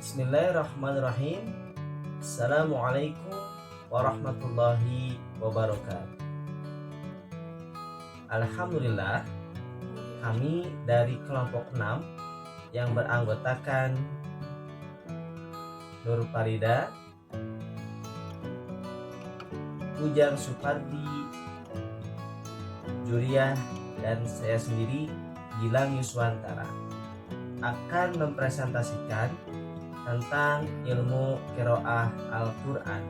Bismillahirrahmanirrahim. Assalamualaikum warahmatullahi wabarakatuh. Alhamdulillah, kami dari kelompok 6 yang beranggotakan Nur Farida, Ujang Supardi, Juriah, dan saya sendiri, Gilang Yuswantara, akan mempresentasikan tentang ilmu qiraah Al-Quran.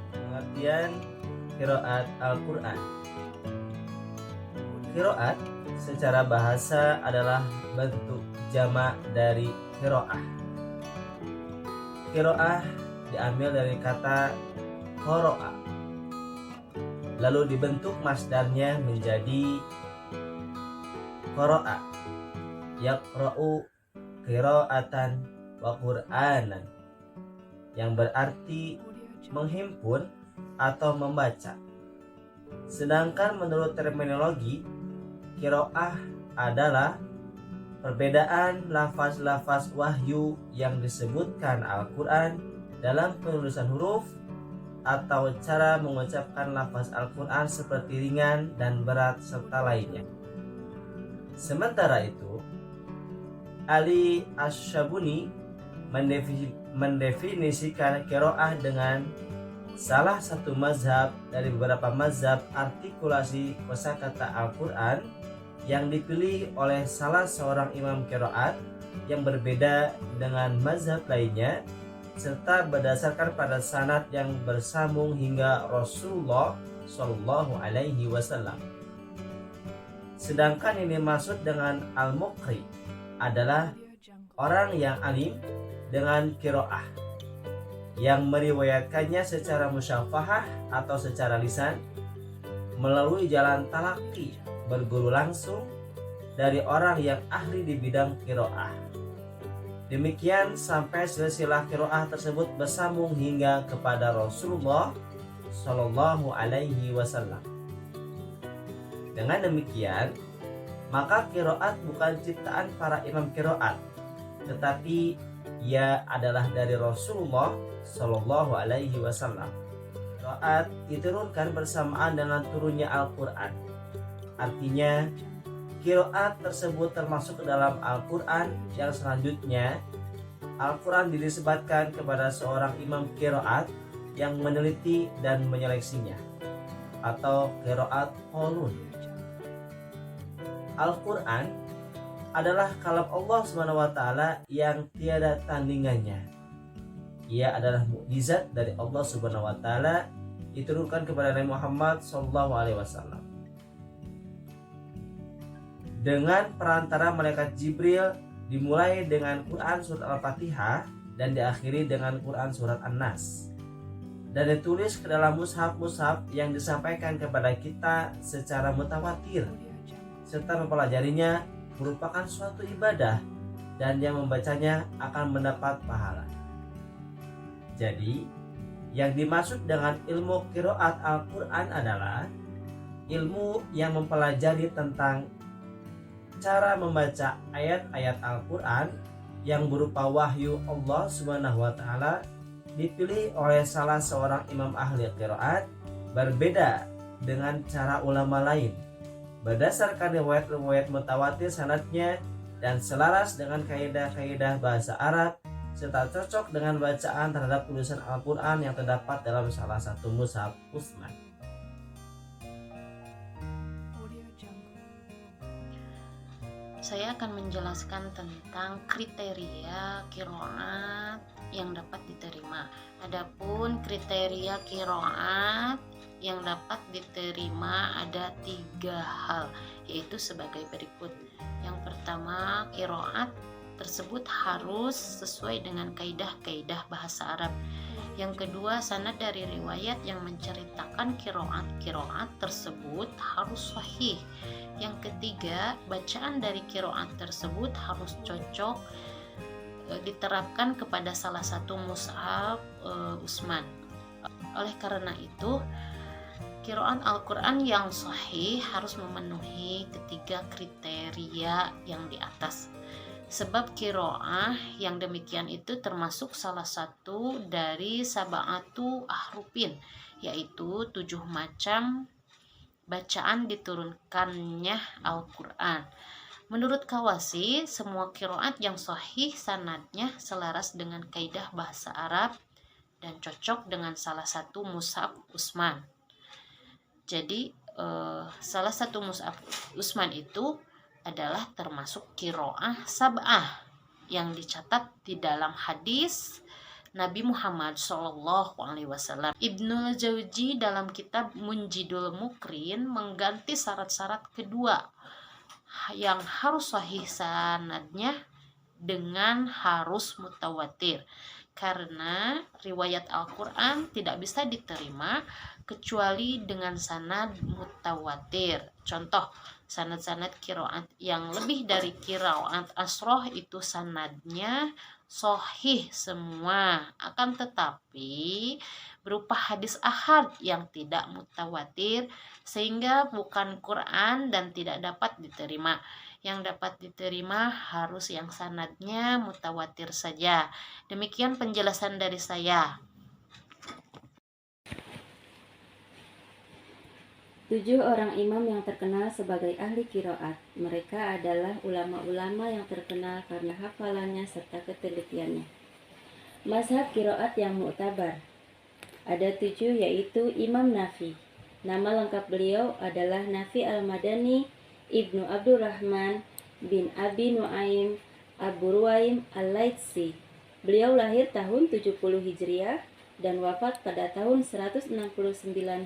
Pengertian qiraat Al-Quran. Qiraat secara bahasa adalah bentuk jamak dari qiraah. Qiraah diambil dari kata qara'a, lalu dibentuk masdarnya menjadi qara'a, yaqra'u qira'atan wa qur'anan, yang berarti menghimpun atau membaca. Sedangkan menurut terminologi, qira'ah adalah perbedaan lafaz-lafaz wahyu yang disebutkan Al-Quran dalam penulisan huruf atau cara mengucapkan lafaz Al-Quran seperti ringan dan berat serta lainnya. Sementara itu, Ali Asy-Syabuni mendefinisikan qiraah dengan salah satu mazhab dari beberapa mazhab artikulasi kosakata Al-Quran yang dipilih oleh salah seorang imam qiraat yang berbeda dengan mazhab lainnya, serta berdasarkan pada sanad yang bersambung hingga Rasulullah Shallallahu Alaihi Wasallam. Sedangkan ini maksud dengan al-muqri adalah orang yang alim dengan qiraah, yang meriwayatkannya secara musyafahah atau secara lisan melalui jalan talaqi, berguru langsung dari orang yang ahli di bidang qiraah. Demikian sampai silsilah qiraah tersebut bersambung hingga kepada Rasulullah Shallallahu Alaihi Wasallam. Dengan demikian, maka qiraat bukan ciptaan para imam qiraat, tetapi ia adalah dari Rasulullah Shallallahu Alaihi Wasallam. Qiraat diturunkan bersamaan dengan turunnya Al-Quran. Artinya, qiraat tersebut termasuk ke dalam Al-Quran yang selanjutnya. Al-Quran dinisbatkan kepada seorang imam qiraat yang meneliti dan menyeleksinya, atau qiraat qulun. Al-Quran adalah kalam Allah SWT yang tiada tandingannya. Ia adalah mukjizat dari Allah SWT, diturunkan kepada Nabi Muhammad SAW dengan perantara malaikat Jibril, dimulai dengan Quran surat Al-Fatihah dan diakhiri dengan Quran surat An-Nas, dan ditulis ke dalam mushaf-mushaf yang disampaikan kepada kita secara mutawatir, serta mempelajarinya merupakan suatu ibadah dan yang membacanya akan mendapat pahala. Jadi, yang dimaksud dengan ilmu qiraat Al-Quran adalah ilmu yang mempelajari tentang cara membaca ayat-ayat Al-Quran yang berupa wahyu Allah SWT dipilih oleh salah seorang imam ahli qiraat, berbeda dengan cara ulama lain, berdasarkan riwayat-riwayat mutawatir sanadnya dan selaras dengan kaidah-kaidah bahasa Arab, serta cocok dengan bacaan terhadap tulisan Al-Quran yang terdapat dalam salah satu mushaf Utsman. Saya akan menjelaskan tentang kriteria qiraat yang dapat diterima. Adapun kriteria qiraat yang dapat diterima ada 3 hal, yaitu sebagai berikut. Yang pertama, qiraat tersebut harus sesuai dengan kaidah-kaidah bahasa Arab. Yang kedua, sanad dari riwayat yang menceritakan qiraat tersebut harus sahih. Yang ketiga, bacaan dari qiraat tersebut harus cocok diterapkan kepada salah satu mushaf Utsman. Oleh karena itu, qiraat Al-Quran yang sahih harus memenuhi ketiga kriteria yang di atas. Sebab kiroah yang demikian itu termasuk salah satu dari sab'atu ahrufin, yaitu 7 macam bacaan diturunkannya Al-Quran. Menurut Kawasi, semua kiroat yang sahih sanadnya selaras dengan kaidah bahasa Arab dan cocok dengan salah satu mushaf Utsman. Jadi salah satu mushaf Utsman itu adalah termasuk kiroah sab'ah yang dicatat di dalam hadis Nabi Muhammad SAW. Ibnul Jauzi dalam kitab Munjidul Mukrin mengganti syarat-syarat kedua yang harus sahih sanadnya dengan harus mutawatir, karena riwayat Al-Quran tidak bisa diterima kecuali dengan sanad mutawatir. Contoh, sanad-sanad kiroat yang lebih dari kiroat asroh itu sanadnya sahih semua, akan tetapi berupa hadis ahad yang tidak mutawatir sehingga bukan Quran dan tidak dapat diterima. Yang dapat diterima harus yang sanadnya mutawatir saja. Demikian penjelasan dari saya. 7 orang imam yang terkenal sebagai ahli kiroat. Mereka adalah ulama-ulama yang terkenal karena hafalannya serta ketelitiannya. Mazhab kiroat yang mu'tabar. Ada 7, yaitu Imam Nafi. Nama lengkap beliau adalah Nafi al-Madani Ibnu Abdurrahman bin Abi Nuaim Abu Ruwaim al-Laitsi. Beliau lahir tahun 70 Hijriah dan wafat pada tahun 169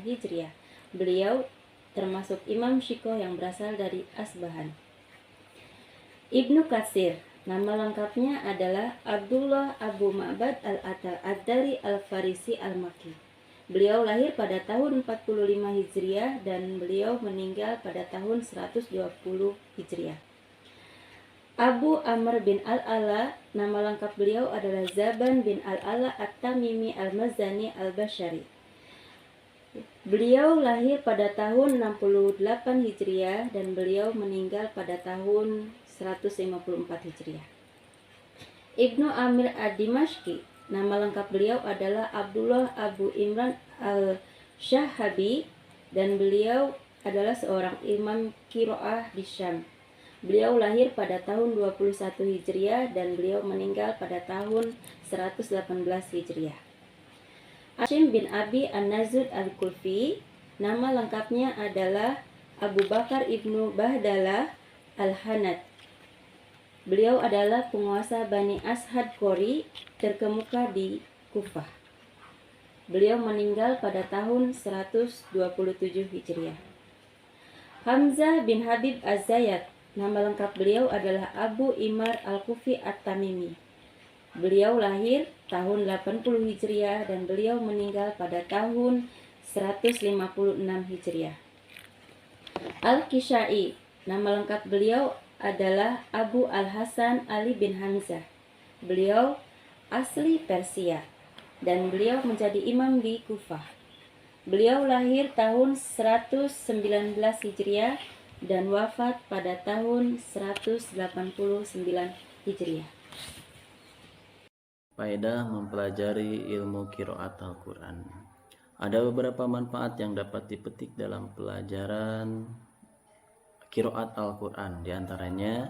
Hijriah. Beliau termasuk Imam Syikoh yang berasal dari Asbahan. Ibnu Katsir, nama lengkapnya adalah Abdullah Abu Ma'bad al-Adari al-Farisi al-Makki. Beliau lahir pada tahun 45 Hijriah dan beliau meninggal pada tahun 120 Hijriah. Abu Amr bin Al-Ala, nama lengkap beliau adalah Zaban bin Al-Ala At-Tamimi Al-Mazani Al-Bashari. Beliau lahir pada tahun 68 Hijriah dan beliau meninggal pada tahun 154 Hijriah. Ibnu Amir Ad-Dimashqi, nama lengkap beliau adalah Abdullah Abu Imran al-Shahabi dan beliau adalah seorang imam kiroah di Syam. Beliau lahir pada tahun 21 Hijriah dan beliau meninggal pada tahun 118 Hijriah. Hashim bin Abi An-Nazud Al-Kulfi, nama lengkapnya adalah Abu Bakar Ibnu Bahdalah Al-Hanad. Beliau adalah penguasa Bani Ashad Qori terkemuka di Kufah. Beliau meninggal pada tahun 127 Hijriah. Hamzah bin Habib Az-Zayyad, nama lengkap beliau adalah Abu Imar Al-Kufi At-Tamimi. Beliau lahir tahun 80 Hijriah dan beliau meninggal pada tahun 156 Hijriah. Al-Kishai, nama lengkap beliau adalah Abu Al-Hasan Ali bin Hamzah. Beliau asli Persia dan beliau menjadi imam di Kufah. Beliau lahir tahun 119 Hijriah dan wafat pada tahun 189 Hijriah. Faedah mempelajari ilmu qiraat Al-Quran. Ada beberapa manfaat yang dapat dipetik dalam pelajaran qiraat Al-Quran. Di antaranya,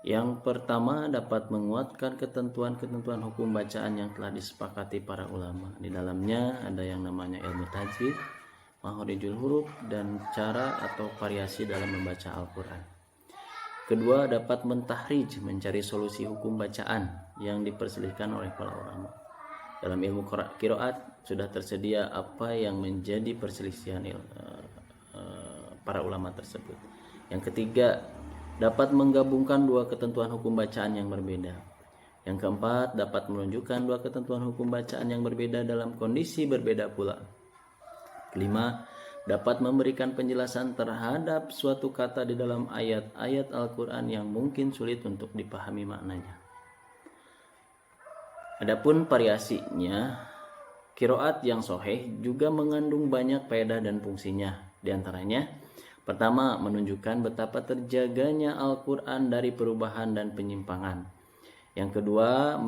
yang pertama dapat menguatkan ketentuan-ketentuan hukum bacaan yang telah disepakati para ulama. Di dalamnya ada yang namanya ilmu tajwid, makhorijul huruf, dan cara atau variasi dalam membaca Al-Quran. Kedua, dapat mentahrij, mencari solusi hukum bacaan yang diperselisihkan oleh para ulama. Dalam ilmu qiraat sudah tersedia apa yang menjadi perselisihan para ulama tersebut. Yang ketiga, dapat menggabungkan dua ketentuan hukum bacaan yang berbeda. Yang keempat, dapat menunjukkan dua ketentuan hukum bacaan yang berbeda dalam kondisi berbeda pula. Kelima, dapat memberikan penjelasan terhadap suatu kata di dalam ayat-ayat Al-Quran yang mungkin sulit untuk dipahami maknanya. Adapun variasinya, qiraat yang sahih juga mengandung banyak faedah dan fungsinya. Di antaranya, Pertama, menunjukkan betapa terjaganya Al-Quran dari perubahan dan penyimpangan. Yang kedua,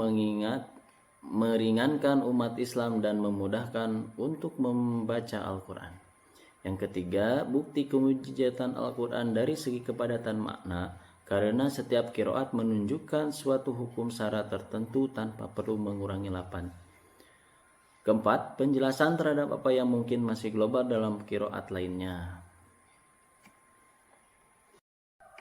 meringankan umat Islam dan memudahkan untuk membaca Al-Quran. Yang ketiga, bukti kemujizatan Al-Quran dari segi kepadatan makna, karena setiap qiraat menunjukkan suatu hukum syarat tertentu tanpa perlu mengurangi lapan. Keempat, penjelasan terhadap apa yang mungkin masih global dalam qiraat lainnya.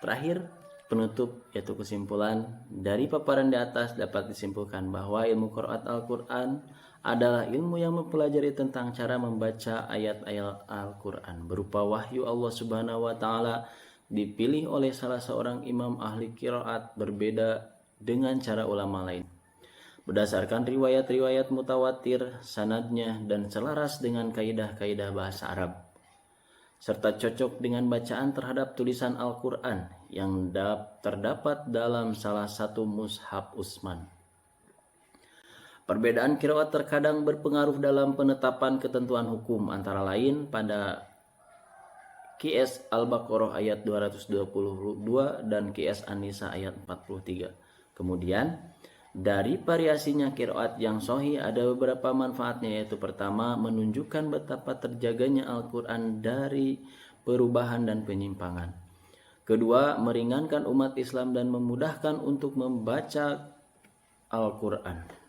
Terakhir, penutup yaitu kesimpulan dari paparan di atas dapat disimpulkan bahwa ilmu qiraat Al-Quran adalah ilmu yang mempelajari tentang cara membaca ayat-ayat Al-Quran berupa wahyu Allah Subhanahu wa taala, dipilih oleh salah seorang imam ahli qiraat berbeda dengan cara ulama lain. Berdasarkan riwayat-riwayat mutawatir, sanadnya dan selaras dengan kaidah-kaidah bahasa Arab, serta cocok dengan bacaan terhadap tulisan Al-Quran yang terdapat dalam salah satu mushaf Utsman. Perbedaan qiraat terkadang berpengaruh dalam penetapan ketentuan hukum, antara lain pada QS Al-Baqarah ayat 222 dan QS An-Nisa ayat 43. Kemudian, dari variasinya qiraat yang sahih ada beberapa manfaatnya, yaitu pertama, menunjukkan betapa terjaganya Al-Quran dari perubahan dan penyimpangan. Kedua, meringankan umat Islam dan memudahkan untuk membaca Al-Quran.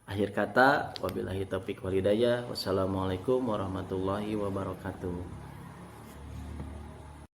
Akhir kata, wabillahi taufiq wal hidayah. Wassalamualaikum warahmatullahi wabarakatuh.